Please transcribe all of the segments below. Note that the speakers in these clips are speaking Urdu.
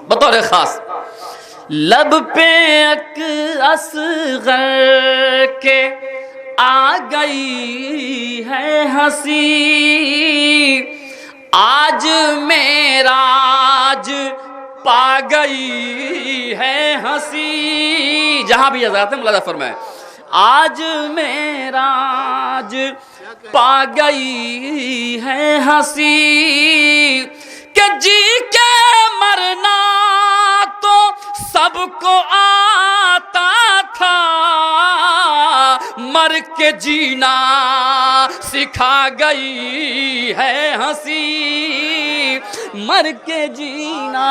بطور خاص لب پہ ایک اصغر کے آ گئی ہے ہنسی، آج معراج پا گئی ہے ہنسی. جہاں بھی حضرات ملاحظہ فرمائے آج معراج پا گئی ہے ہنسی، کہ جی کے مرنا تو سب کو آتا تھا، مر کے جینا سکھا گئی ہے ہنسی. مر کے جینا،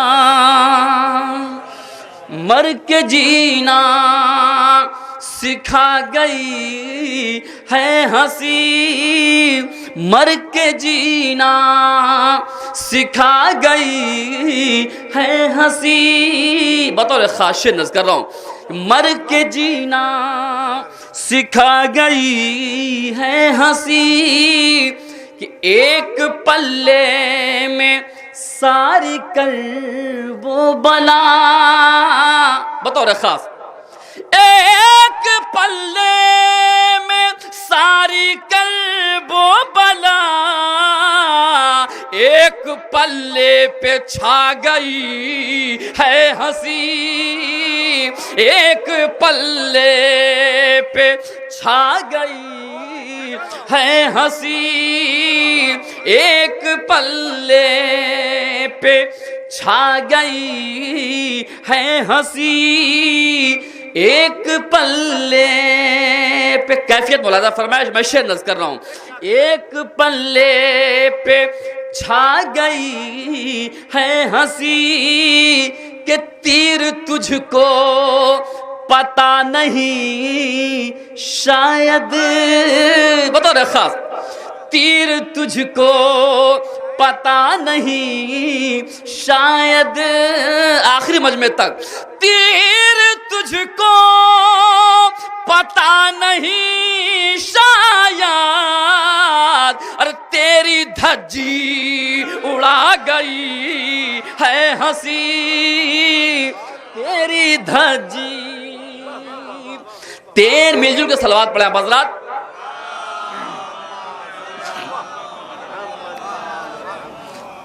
مر کے جینا سکھا گئی ہے ہنسی، مر کے جینا سکھا گئی ہے ہنسی. بطور خاص نظر کر رہا ہوں، مر کے جینا سکھا گئی ہے ہنسی، کہ ایک پلے میں ساری کرب و بلا. بطور خاص ایک پلے میں ساری کرب و بلا، ایک پلے پہ چھا گئی ہے ہنسی، ایک پلے پہ چھا گئی ہے ہنسی، ایک پلے پہ چھا گئی ہے ہنسی، ایک پلے پہ. کیفیت ملاحظہ فرمائش میں شعر نظر کر رہا ہوں. ایک پلے پہ چھا گئی ہے ہنسی، کہ تیر تجھ کو پتہ نہیں شاید. بطور خاص تیر تجھ کو پتہ نہیں شاید، آخری مجمع تک تیر تجھ کو پتہ نہیں شاید، اور تیری دھجی اڑا گئی ہے ہنسی، تیری دھجی. تیر مل جل کے صلوات پڑھیں حضرات.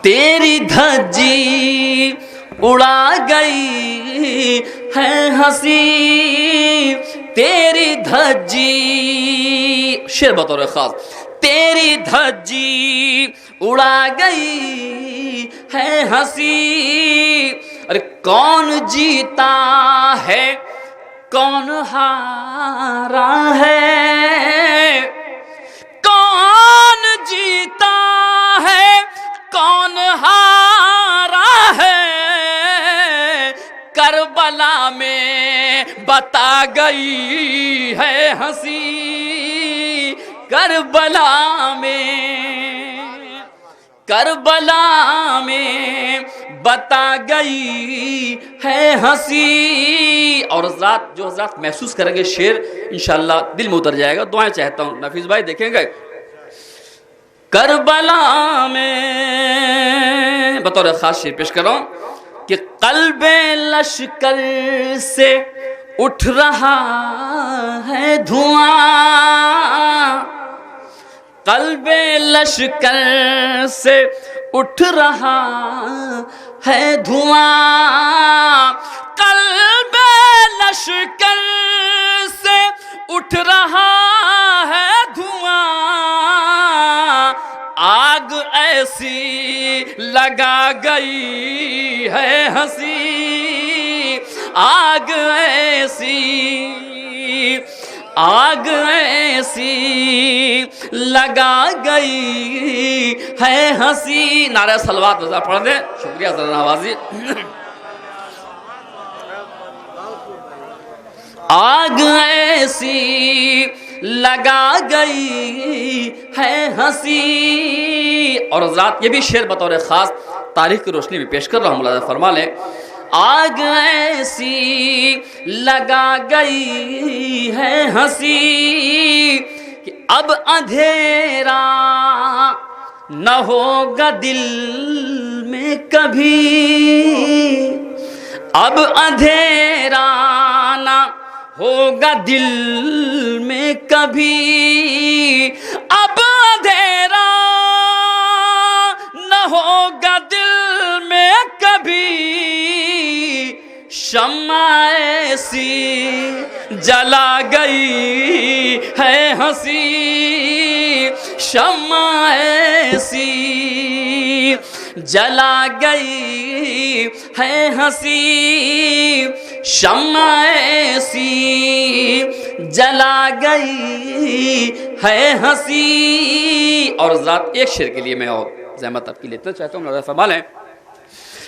تیری دھجی اڑا گئی ہے ہنسی، تیری دھجی. شعر بطور خاص تیری دھجی اڑا گئی ہے ہنسی، ارے کون جیتا ہے کون ہارا ہے، کون جیتا ہے کون ہارا ہے، کربلا میں بتا گئی ہے ہنسی، کربلا میں بتا گئی ہے ہنسی. اور حضرات جو حضرات محسوس کریں گے شعر انشاءاللہ دل میں اتر جائے گا. دعائیں چاہتا ہوں نفیس بھائی دیکھیں گے. کربلا میں بطور خاص شعر پیش کر رہا ہوں کہ قلب لشکر سے اٹھ رہا ہے دھواں، قلب لشکر سے اٹھ رہا ہے دھواں، قلب لشکر سے اٹھ رہا ہے دھواں، آگ ایسی لگا گئی ہے ہنسی، آگ ایسی لگا گئی ہے ہنسی. نعرہ صلوات وزا پڑھ دیں. شکریہ ذرا نوازی. آگ ایسی لگا گئی ہے ہنسی. اور حضرات یہ بھی شعر بطور خاص تاریخ کی روشنی بھی پیش کر رہا ہوں، ملاحظہ فرما لیں. آگ ایسی لگا گئی ہے ہنسی کہ اب اندھیرا نہ ہوگا دل میں کبھی، اب اندھیرا نہ ہوگا دل میں کبھی، اب اندھیرا نہ ہوگا دل میں کبھی، شمع ایسی جلا گئی ہے ہنسی، شمع ایسی جلا گئی ہے ہنسی، شمع ایسی جلا گئی ہے ہنسی۔ اور ذات ایک شعر کے لیے میں اور زحمت آپ کی لینا چاہتا ہوں، مولانا فرما لیں،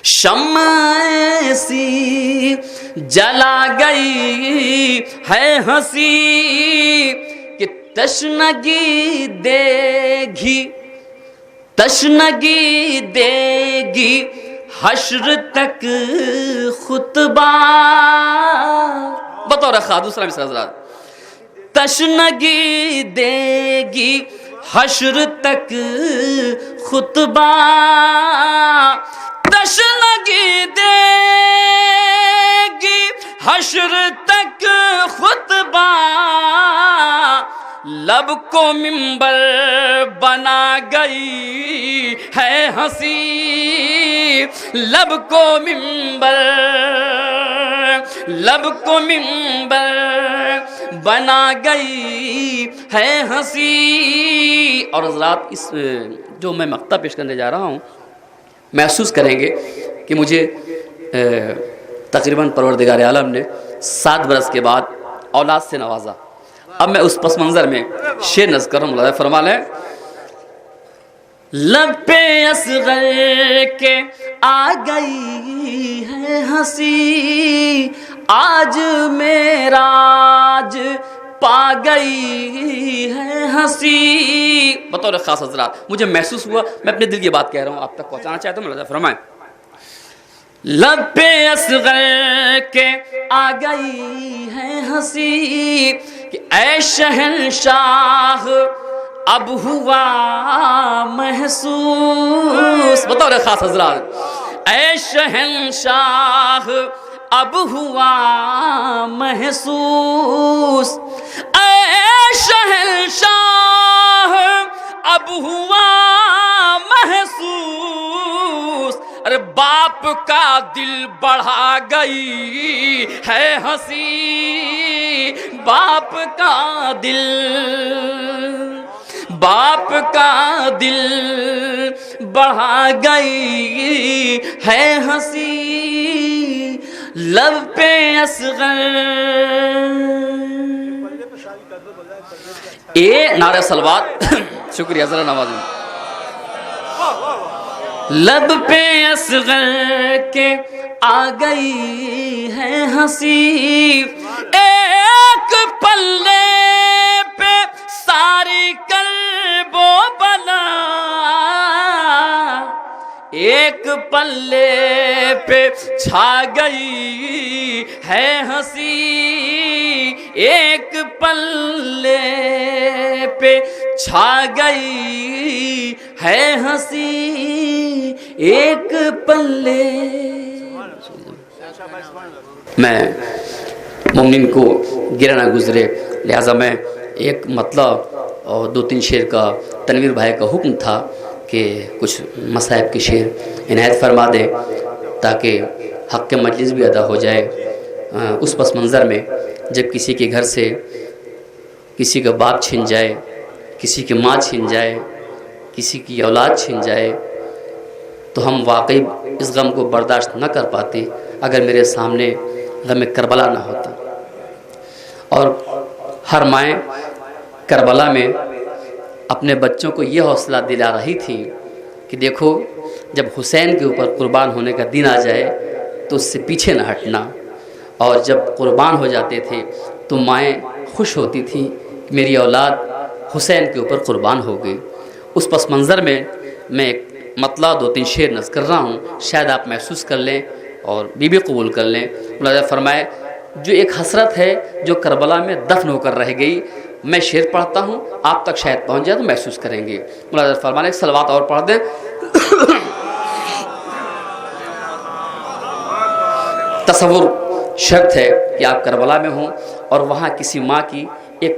شمع ایسی جلا گئی ہے ہنسی کہ تشنگی دے گی، تشنگی دے گی حشر تک خطبہ، بطور خواہ دوسرا مصرع حضرات، تشنگی دے گی حشر تک خطبہ، تشنگی دے گی حشر تک خطبہ، لب کو منبر بنا گئی ہے ہنسی، لب کو منبر، لب کو منبر بنا گئی ہے ہنسی۔ اور حضرات اس جو میں مقطع پیش کرنے جا رہا ہوں، محسوس کریں گے کہ مجھے تقریباً پروردگار عالم نے 7 برس کے بعد اولاد سے نوازا۔ اب میں اس پس منظر میں شعر نظر کر رہا ہوں، مولانا فرما لیں، لب پہ اصغر کے آ گئی ہے ہنسی، آج معراج پا گئی ہے ہنسی۔ بطور خاص حضرات مجھے محسوس ہوا، میں اپنے دل کی بات کہہ رہا ہوں، آپ تک پہنچانا چاہتا ہوں، مولانا فرمائیں، لب پہ اصغر کے آ گئی ہے ہنسی کہ اے شہنشاہ اب ہوا محسوس، بطور خاص حضرات، اے شہنشاہ اب ہوا محسوس، اے شہنشاہ اب ہوا محسوس، ارے باپ کا دل بڑھا گئی ہے ہنسی، باپ کا دل، باپ کا دل بڑھا گئی ہے ہنسی، لب پہ اصغر۔ نعرہ صلوات، شکریہ ذرا نوازیں، لب پہ اصغر کے آ گئی ہے ہنسی، ایک پلے پہ ساری کرب و بلا، ایک پلے پہ چھا گئی ہے ہنسی، ایک پلے پہ چھا گئی ہے ہنسی، ایک پلے۔ میں مومنین کو گرا نہ گزرے، لہٰذا میں ایک مطلب اور 2-3 شعر کا تنویر بھائی کا حکم تھا کہ کچھ مصائب کے شعر عنایت فرما دیں تاکہ حق کے مجلس بھی ادا ہو جائے۔ اس پس منظر میں جب کسی کے گھر سے کسی کا باپ چھن جائے، کسی کی ماں چھن جائے، کسی کی اولاد چھن جائے، تو ہم واقعی اس غم کو برداشت نہ کر پاتے اگر میرے سامنے غم کربلا نہ ہوتا۔ اور ہر مائیں کربلا میں اپنے بچوں کو یہ حوصلہ دلا رہی تھی کہ دیکھو جب حسین کے اوپر قربان ہونے کا دن آ جائے تو اس سے پیچھے نہ ہٹنا، اور جب قربان ہو جاتے تھے تو مائیں خوش ہوتی تھیں کہ میری اولاد حسین کے اوپر قربان ہو گئی۔ اس پس منظر میں میں ایک مطلع 2-3 شعر نظر کر رہا ہوں، شاید آپ محسوس کر لیں اور بھی قبول کر لیں۔ مولانا فرمائے، جو ایک حسرت ہے جو کربلا میں دفن ہو کر رہ گئی، میں شعر پڑھتا ہوں، آپ تک شاید پہنچ جائے تو محسوس کریں گے۔ مولانا فرمانے ایک صلوات اور پڑھ دیں۔ تصور شرط ہے کہ آپ کربلا میں ہوں اور وہاں کسی ماں کی ایک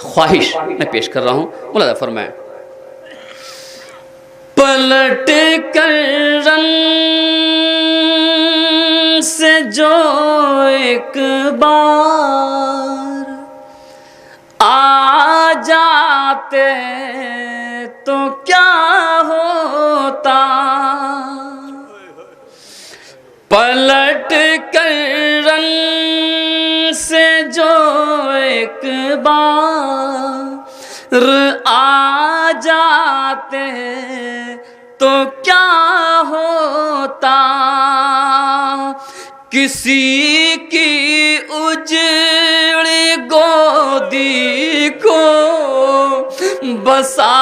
خواہش میں پیش کر رہا ہوں، ملاحظہ فرمائیں۔ پلٹ کر رن سے جو ایک بار آ جاتے تو کیا ہوتا، پلٹ کر رن سے جو ایک بار آ جاتے تو کیا ہوتا، کسی کی اجڑی گودی کو بسا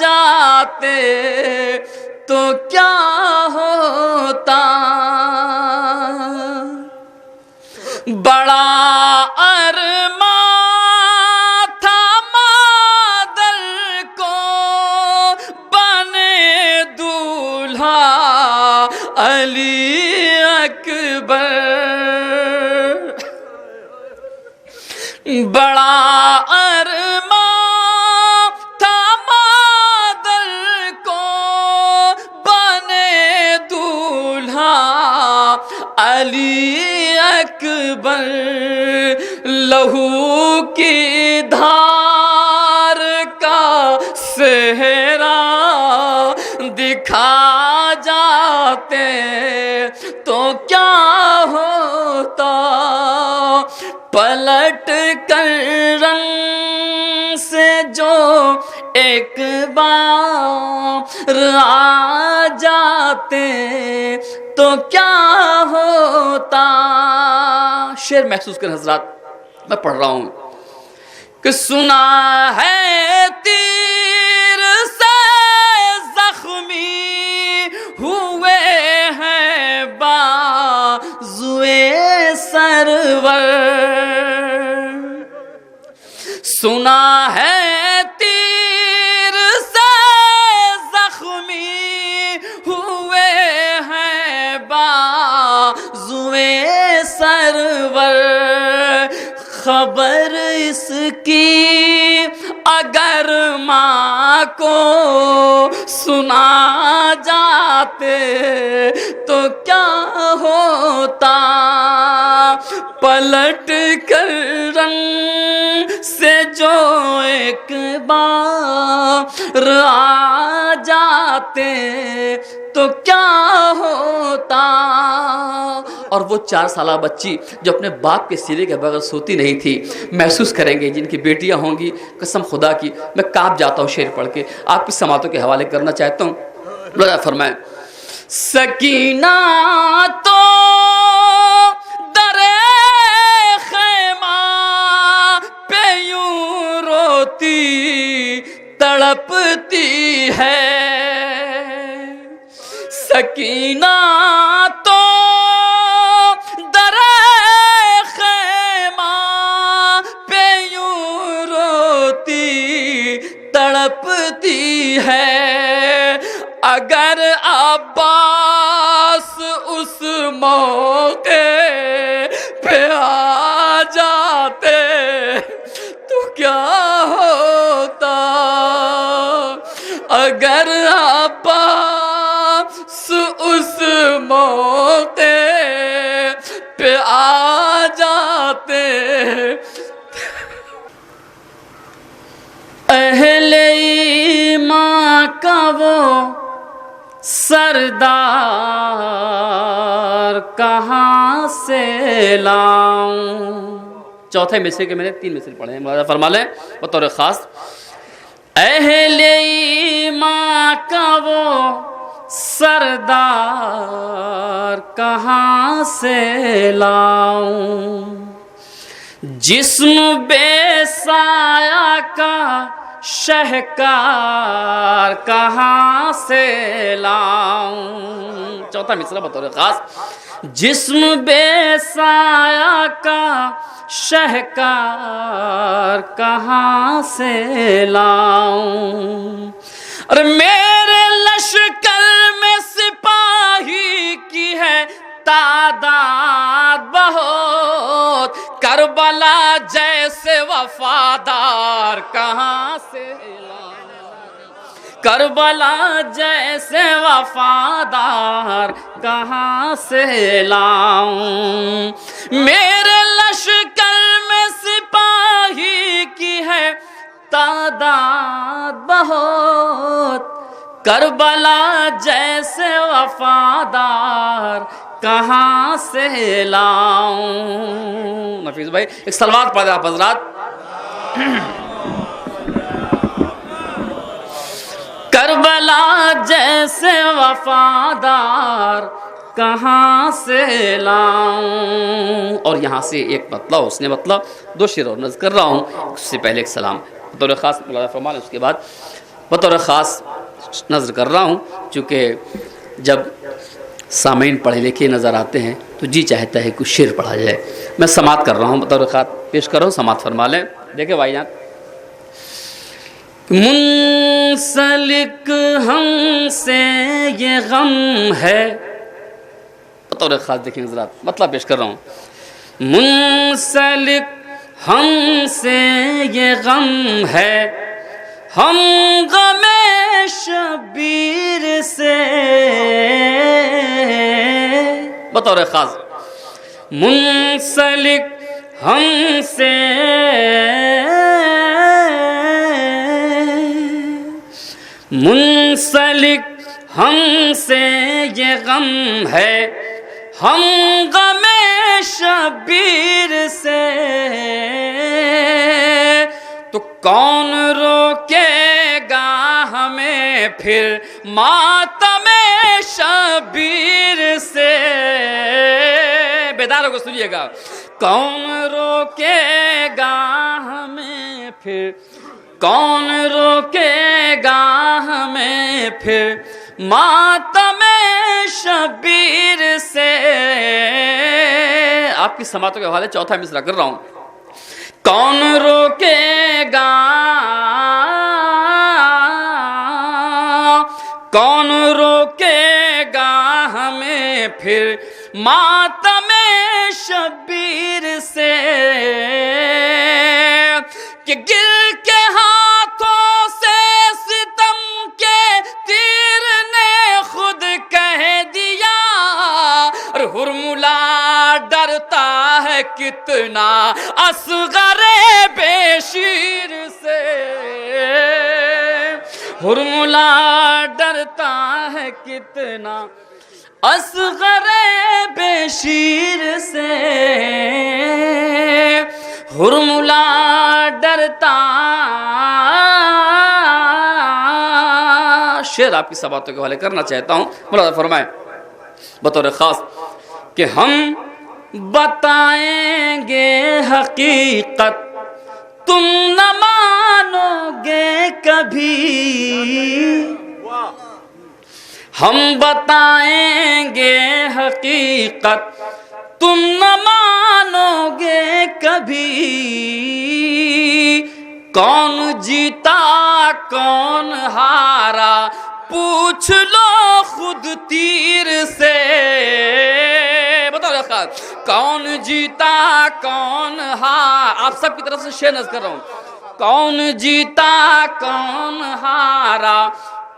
جاتے تو کیا ہوتا، بڑا ارمان تھا مادر کو بنے دولہا علی اکبر، بڑا ارمان تھا مادر کو بنے دولہا علی اکبر، لہو کی دھار کا صحرا دکھا جاتے تو کیا ہوتا، پلٹ کر رن سے جو ایک بار آ جاتے تو کیا ہوتا۔ شعر محسوس کر حضرات، میں پڑھ رہا ہوں کہ سنا ہے تیر سے زخمی ہوئے ہیں بازوئے سرور، سنا ہے تیر سے زخمی ہوئے ہیں بازوئے سرور، خبر اس کی اگر ماں کو سنا جاتے تو کیا ہوتا، پلٹ کر رن سے جو ایک بار آ جاتے تو کیا ہوتا، اور وہ 4 سالہ بچی جو اپنے باپ کے سینے کے بغیر سوتی نہیں تھی، محسوس کریں گے جن کی بیٹیاں ہوں گی، قسم خدا کی میں کانپ جاتا ہوں شعر پڑھ کے، آپ کی سماعتوں کے حوالے کرنا چاہتا ہوں۔ ملاحظہ فرمائیں، سکینہ تو در خیمہ پہ یوں روتی تڑپتی ہے، سکینہ تو در خیمہ پہ یوں روتی تڑپتی ہے، اگر عباس اس موقع پہ آ جاتے تو کیا ہوتا، اگر عباس اس موقع پہ آ جاتے، اہل ایمان کا وہ سردار کہاں سے لاؤں۔ چوتھے مصرے کے میں نے 3 مصرے پڑھے ہیں، ملاحظہ فرما لیں بطور خاص، اہل ایمان کا وہ سردار کہاں سے لاؤں، جسم بے سایہ کا شہکار کہاں سے لاؤں۔ چوتھا مصرع بطور خاص، جسم بے سایہ کا شہکار کہاں سے لاؤں، اور میرے لشکر میں سپاہی کی ہے تعداد وفادار کہاں سے لاؤں، کربلا جیسے وفادار کہاں سے لاؤں، میرے لشکر میں سپاہی کی ہے تعداد بہت، کربلا جیسے وفادار کہاں سے لاؤں۔ نفیس بھائی ایک صلوات پڑھ دیں آپ حضرات۔ کربلا جیسے وفادار کہاں سے لاؤں، اور یہاں سے ایک مطلب اس نے مطلب دو شعر اور نظر کر رہا ہوں، اس سے پہلے ایک سلام بطور خاص مولانا فرمان، اس کے بعد بطور خاص نظر کر رہا ہوں، چونکہ جب سامعین پڑھے لکھے نظر آتے ہیں تو جی چاہتا ہے کچھ شعر پڑھا جائے، میں سماعت کر رہا ہوں، بطور خاص پیش کر رہا ہوں، سماعت فرما لیں۔ دیکھیں بھائی جان، منسلک ہم سے یہ غم ہے، بطور خاص دیکھیں حضرات مطلب پیش کر رہا ہوں، منسلک ہم سے یہ غم ہے، ہم غم شبیر سے، بطور خاص منسلک ہم سے منسلک ہم سے یہ غم ہے، ہم غم شبیر سے، تو کون روکے گا ہمیں پھر ماتم شبیر سے، بیدار ہو کے سنیے گا، کون روکے گا ہمیں پھر، کون روکے گا ہمیں پھر ماتم شبیر سے۔ آپ کی سماعتوں کے حوالے چوتھا مصرع کر رہا ہوں، کون روکے گا، کون روکے گا ہمیں پھر ماتم شبیر سے، کہ گر کے ہاتھوں سے ستم کے تیر نے خود کہہ دیا، اور ہرملا ڈرتا ہے کتنا اصغر بے شیر سے، ہرملا ڈرتا ہے کتنا اصغر بے شیر سے، ہرملا ڈرتا۔ شعر آپ کی سماعتوں کے حوالے کرنا چاہتا ہوں، مولانا فرمائے بطور خاص کہ ہم بتائیں گے حقیقت تم نہ مانو گے کبھی، ہم بتائیں گے حقیقت تم نہ مانو گے کبھی، کون جیتا کون ہارا پوچھ لو خود تیر سے، بتاؤ خاص کون جیتا کون ہارا، آپ سب کی طرف سے شعر نظر کر رہا ہوں، کون جیتا کون ہارا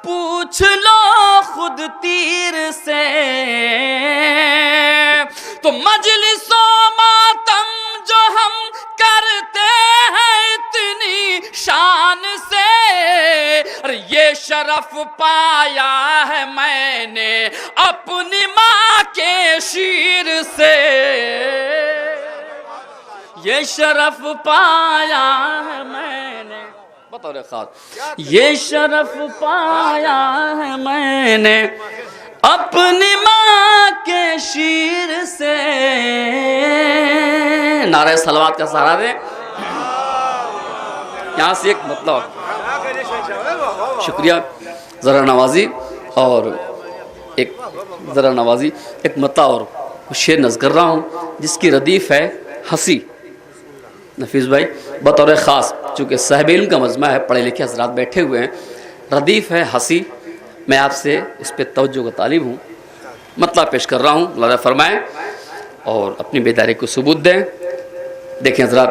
پوچھ لو خود تیر سے، تو مجلس و ماتم جو ہم کرتے ہیں اتنی شان سے، اور یہ شرف پایا ہے میں نے اپنی ماں کے شیر سے، یہ شرف پایا ہے میں نے، بطور خاص یہ شرف پایا ہے میں نے اپنی ماں کے شیر سے۔ نعرہ صلوات کا سہارا دیں، یہاں سے ایک مطلب شکریہ ذرا نوازی، اور ایک ذرا نوازی ایک مطلب اور شعر نظر کر رہا ہوں جس کی ردیف ہے ہنسی۔ نفیس بھائی بطور خاص چونکہ صاحب علم کا مجمع ہے، پڑھے لکھے حضرات بیٹھے ہوئے ہیں، ردیف ہے ہنسی، میں آپ سے اس پہ توجہ کا طالب ہوں، مطلب پیش کر رہا ہوں، مولانا فرمائیں اور اپنی بیداری کو ثبوت دیں۔ دیکھیں حضرات،